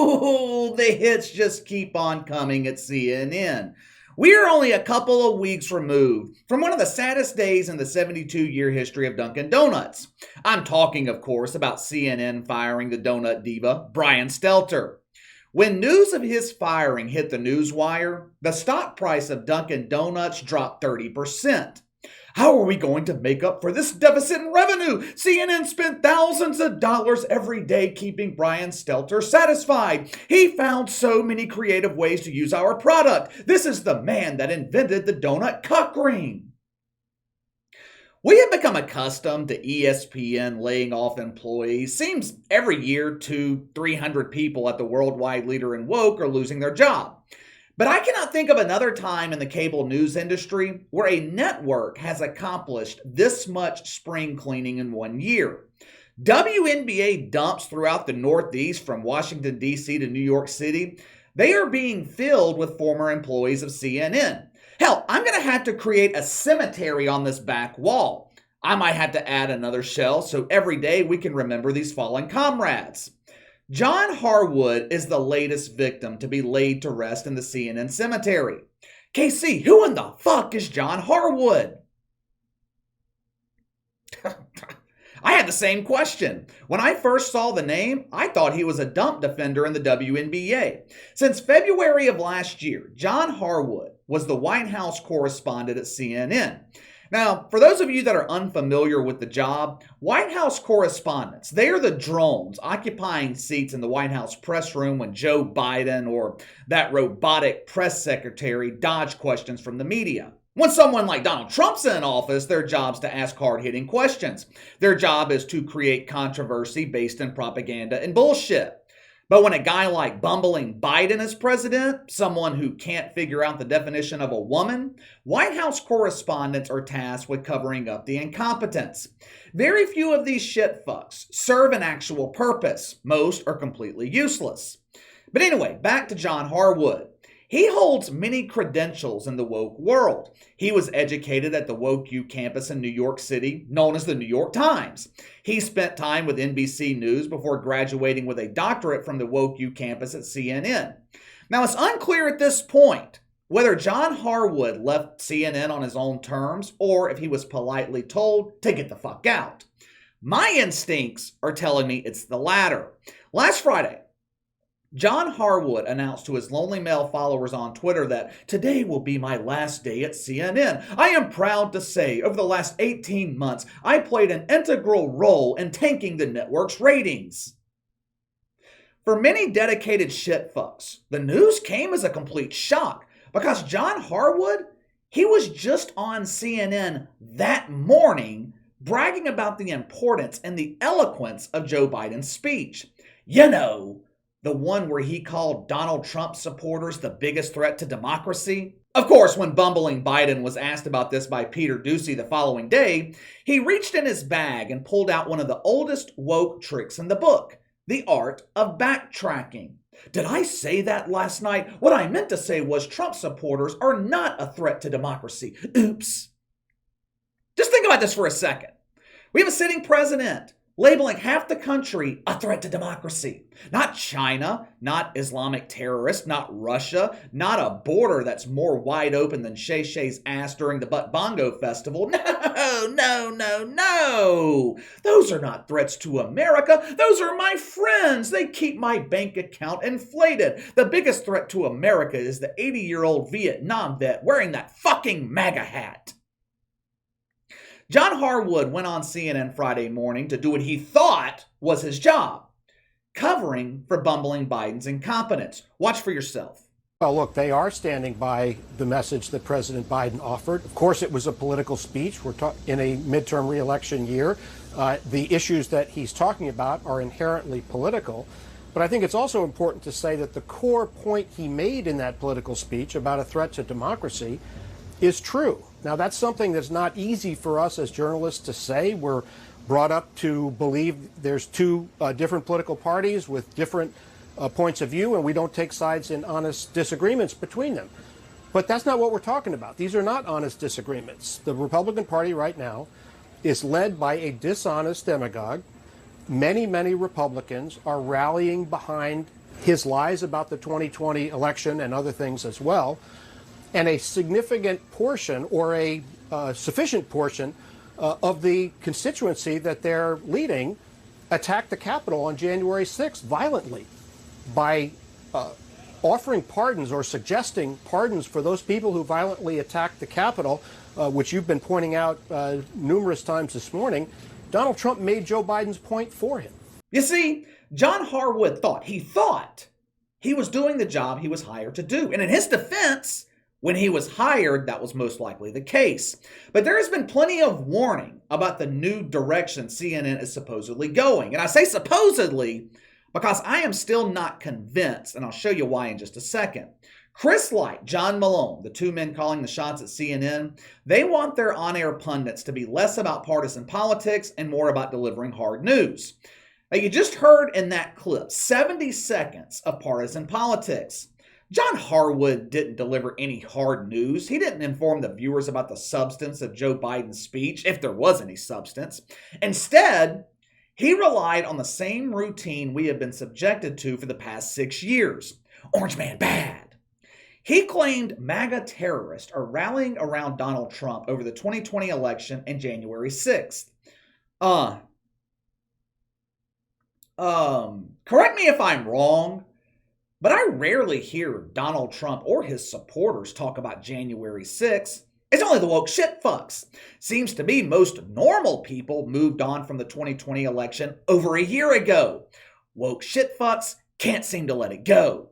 Oh, the hits just keep on coming at CNN. We are only a couple of weeks removed from one of the saddest days in the 72-year history of Dunkin' Donuts. I'm talking, of course, about CNN firing the donut diva, Brian Stelter. When news of his firing hit the newswire, the stock price of Dunkin' Donuts dropped 30%. How are we going to make up for this deficit in revenue? CNN spent thousands of dollars every day keeping Brian Stelter satisfied. He found so many creative ways to use our product. This is the man that invented the donut cock ring. We have become accustomed to ESPN laying off employees. Seems every year 200-300 people at the worldwide leader in woke are losing their job. But I cannot think of another time in the cable news industry where a network has accomplished this much spring cleaning in 1 year. WNBA dumps throughout the Northeast from Washington, D.C. to New York City. They are being filled with former employees of CNN. Hell, I'm going to have to create a cemetery on this back wall. I might have to add another shell so every day we can remember these fallen comrades. John Harwood is the latest victim to be laid to rest in the CNN cemetery. KC, who in the fuck is John Harwood? I had the same question. When I first saw the name, I thought he was a dump defender in the WNBA. Since February of last year, John Harwood was the White House correspondent at CNN. Now, for those of you that are unfamiliar with the job, White House correspondents, they are the drones occupying seats in the White House press room when Joe Biden or that robotic press secretary dodge questions from the media. When someone like Donald Trump's in office, their job's to ask hard-hitting questions. Their job is to create controversy based in propaganda and bullshit. But when a guy like bumbling Biden is president, someone who can't figure out the definition of a woman, White House correspondents are tasked with covering up the incompetence. Very few of these shit fucks serve an actual purpose. Most are completely useless. But anyway, back to John Harwood. He holds many credentials in the woke world. He was educated at the Woke U campus in New York City, known as the New York Times. He spent time with NBC News before graduating with a doctorate from the Woke U campus at CNN. Now, it's unclear at this point whether John Harwood left CNN on his own terms or if he was politely told to get the fuck out. My instincts are telling me it's the latter. Last Friday, John Harwood announced to his lonely male followers on Twitter that today will be my last day at CNN. I am proud to say over the last 18 months, I played an integral role in tanking the network's ratings. For many dedicated shitfucks, the news came as a complete shock because John Harwood, he was just on CNN that morning bragging about the importance and the eloquence of Joe Biden's speech. You know, the one where he called Donald Trump supporters the biggest threat to democracy. Of course, when bumbling Biden was asked about this by Peter Doocy the following day, he reached in his bag and pulled out one of the oldest woke tricks in the book, the art of backtracking. Did I say that last night? What I meant to say was Trump supporters are not a threat to democracy. Oops. Just think about this for a second. We have a sitting president labeling half the country a threat to democracy. Not China, not Islamic terrorists, not Russia, not a border that's more wide open than Shay Shay's ass during the Butt Bongo Festival. No. Those are not threats to America. Those are my friends. They keep my bank account inflated. The biggest threat to America is the 80-year-old Vietnam vet wearing that fucking MAGA hat. John Harwood went on CNN Friday morning to do what he thought was his job, covering for bumbling Biden's incompetence. Watch for yourself. Well, look, they are standing by the message that President Biden offered. Of course, it was a political speech. We're in a midterm reelection year. The issues that he's talking about are inherently political. But I think it's also important to say that the core point he made in that political speech about a threat to democracy is true. Now, that's something that's not easy for us as journalists to say. We're brought up to believe there's two different political parties with different points of view, and we don't take sides in honest disagreements between them. But that's not what we're talking about. These are not honest disagreements. The Republican Party right now is led by a dishonest demagogue. Many Republicans are rallying behind his lies about the 2020 election and other things as well, and a significant portion or a sufficient portion of the constituency that they're leading attacked the Capitol on January 6th violently by offering pardons or suggesting pardons for those people who violently attacked the Capitol, which you've been pointing out numerous times this morning. Donald Trump made Joe Biden's point for him. You see, John Harwood thought he was doing the job he was hired to do. And in his defense, when he was hired, that was most likely the case. But there has been plenty of warning about the new direction CNN is supposedly going. And I say supposedly because I am still not convinced, and I'll show you why in just a second. Chris Light, John Malone, the two men calling the shots at CNN, they want their on-air pundits to be less about partisan politics and more about delivering hard news. Now, you just heard in that clip 70 seconds of partisan politics. John Harwood didn't deliver any hard news. He didn't inform the viewers about the substance of Joe Biden's speech, if there was any substance. Instead, he relied on the same routine we have been subjected to for the past 6 years. Orange man bad. He claimed MAGA terrorists are rallying around Donald Trump over the 2020 election and January 6th. Correct me if I'm wrong, but I rarely hear Donald Trump or his supporters talk about January 6th. It's only the woke shit fucks. Seems to me most normal people moved on from the 2020 election over a year ago. Woke shit fucks can't seem to let it go.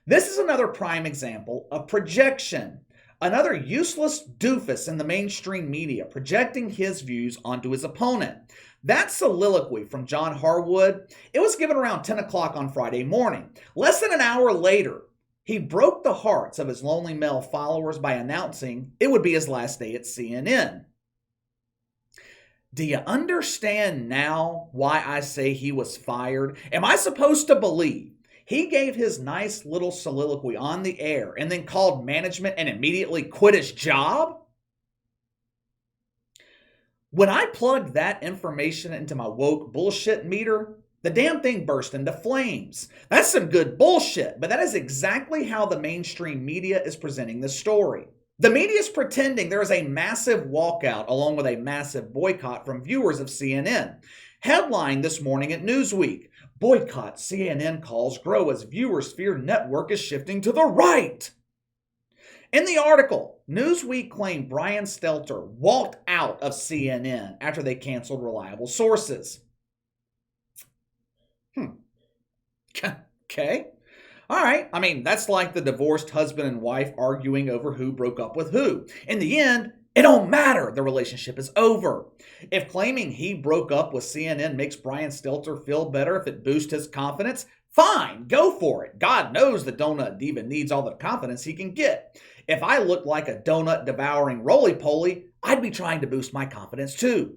This is another prime example of projection. Another useless doofus in the mainstream media projecting his views onto his opponent. That soliloquy from John Harwood, it was given around 10 o'clock on Friday morning. Less than an hour later, he broke the hearts of his lonely male followers by announcing it would be his last day at CNN. Do you understand now why I say he was fired? Am I supposed to believe he gave his nice little soliloquy on the air and then called management and immediately quit his job? When I plugged that information into my woke bullshit meter, the damn thing burst into flames. That's some good bullshit, but that is exactly how the mainstream media is presenting the story. The media is pretending there is a massive walkout along with a massive boycott from viewers of CNN. Headline this morning at Newsweek: Boycott CNN calls grow as viewers fear network is shifting to the right. In the article, Newsweek claimed Brian Stelter walked out of CNN after they canceled reliable sources. Okay. All right. I mean, that's like the divorced husband and wife arguing over who broke up with who. In the end, it don't matter. The relationship is over. If claiming he broke up with CNN makes Brian Stelter feel better, if it boosts his confidence, fine, go for it. God knows the donut diva needs all the confidence he can get. If I looked like a donut-devouring roly-poly, I'd be trying to boost my confidence too.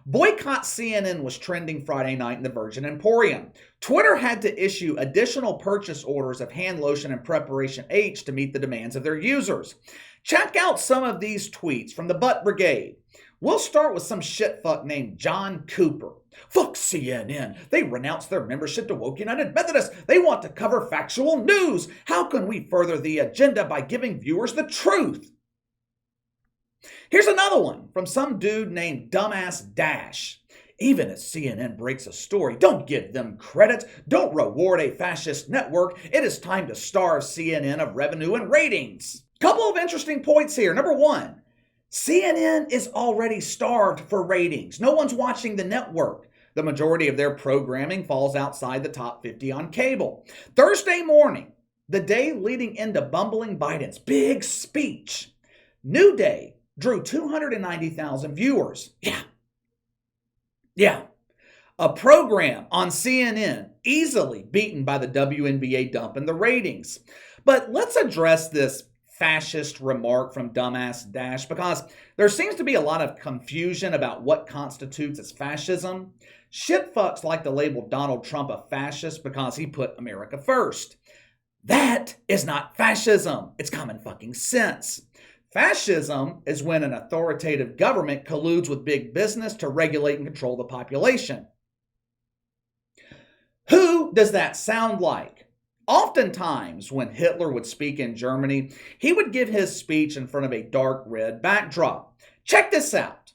Boycott CNN was trending Friday night in the Virgin Emporium. Twitter had to issue additional purchase orders of hand lotion and Preparation H to meet the demands of their users. Check out some of these tweets from the Butt Brigade. We'll start with some shitfuck named John Cooper. Fuck CNN. They renounced their membership to Woke United Methodists. They want to cover factual news. How can we further the agenda by giving viewers the truth? Here's another one from some dude named Dumbass Dash. Even as CNN breaks a story, don't give them credit. Don't reward a fascist network. It is time to starve CNN of revenue and ratings. Couple of interesting points here. Number one, CNN is already starved for ratings. No one's watching the network. The majority of their programming falls outside the top 50 on cable. Thursday morning, the day leading into bumbling Biden's big speech, New Day drew 290,000 viewers. Yeah. A program on CNN easily beaten by the WNBA dump in the ratings. But let's address this fascist remark from Dumbass Dash because there seems to be a lot of confusion about what constitutes as fascism. Shitfucks like to label Donald Trump a fascist because he put America first. That is not fascism. It's common fucking sense. Fascism is when an authoritative government colludes with big business to regulate and control the population. Who does that sound like? Oftentimes, when Hitler would speak in Germany, he would give his speech in front of a dark red backdrop. Check this out.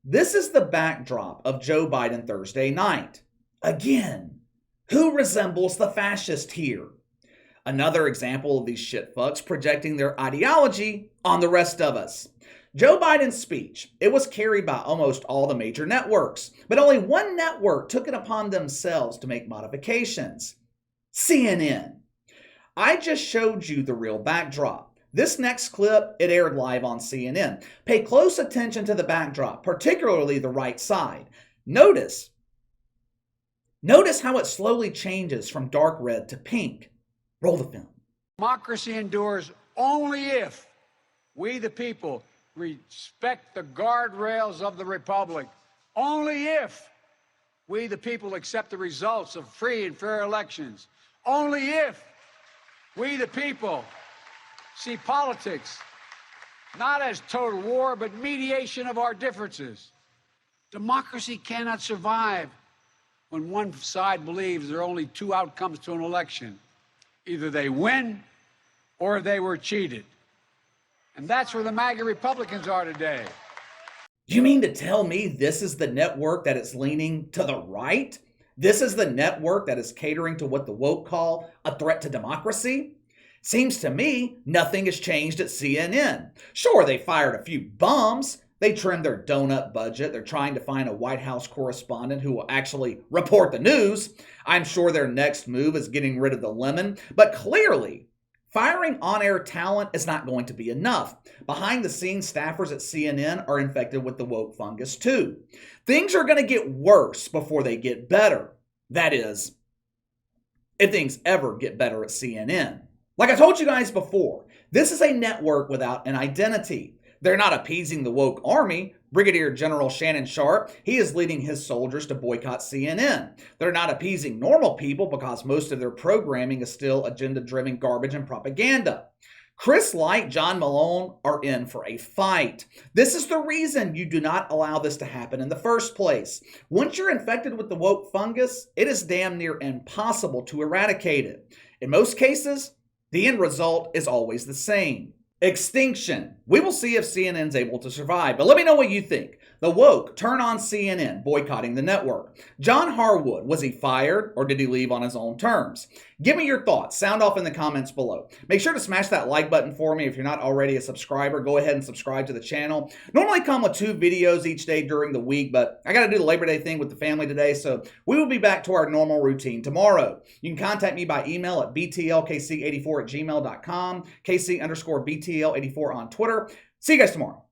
This is the backdrop of Joe Biden Thursday night. Again, who resembles the fascist here? Another example of these shitfucks projecting their ideology on the rest of us. Joe Biden's speech, it was carried by almost all the major networks, but only one network took it upon themselves to make modifications. CNN. I just showed you the real backdrop. This next clip, it aired live on CNN. Pay close attention to the backdrop, particularly the right side. Notice how it slowly changes from dark red to pink. Roll the film. Democracy endures only if we, the people, respect the guardrails of the republic. Only if we, the people, accept the results of free and fair elections. Only if we, the people, see politics not as total war, but mediation of our differences. Democracy cannot survive when one side believes there are only two outcomes to an election. Either they win or they were cheated. And that's where the MAGA Republicans are today. You mean to tell me this is the network that is leaning to the right? This is the network that is catering to what the woke call a threat to democracy? Seems to me nothing has changed at CNN. Sure, they fired a few bums. They trimmed their donut budget. They're trying to find a White House correspondent who will actually report the news. I'm sure their next move is getting rid of the lemon. But clearly, firing on-air talent is not going to be enough. Behind-the-scenes staffers at CNN are infected with the woke fungus too. Things are going to get worse before they get better. That is, if things ever get better at CNN. Like I told you guys before, this is a network without an identity. They're not appeasing the woke army. Brigadier General Shannon Sharp, he is leading his soldiers to boycott CNN. They're not appeasing normal people because most of their programming is still agenda-driven garbage and propaganda. Chris Light, John Malone are in for a fight. This is the reason you do not allow this to happen in the first place. Once you're infected with the woke fungus, it is damn near impossible to eradicate it. In most cases, the end result is always the same. Extinction. We will see if CNN's able to survive, but let me know what you think. The woke turn on CNN, boycotting the network. John Harwood, was he fired or did he leave on his own terms? Give me your thoughts. Sound off in the comments below. Make sure to smash that like button for me. If you're not already a subscriber, go ahead and subscribe to the channel. Normally come with 2 videos each day during the week, but I got to do the Labor Day thing with the family today, so we will be back to our normal routine tomorrow. You can contact me by email at btlkc84@gmail.com, KC_BTL84 on Twitter. See you guys tomorrow.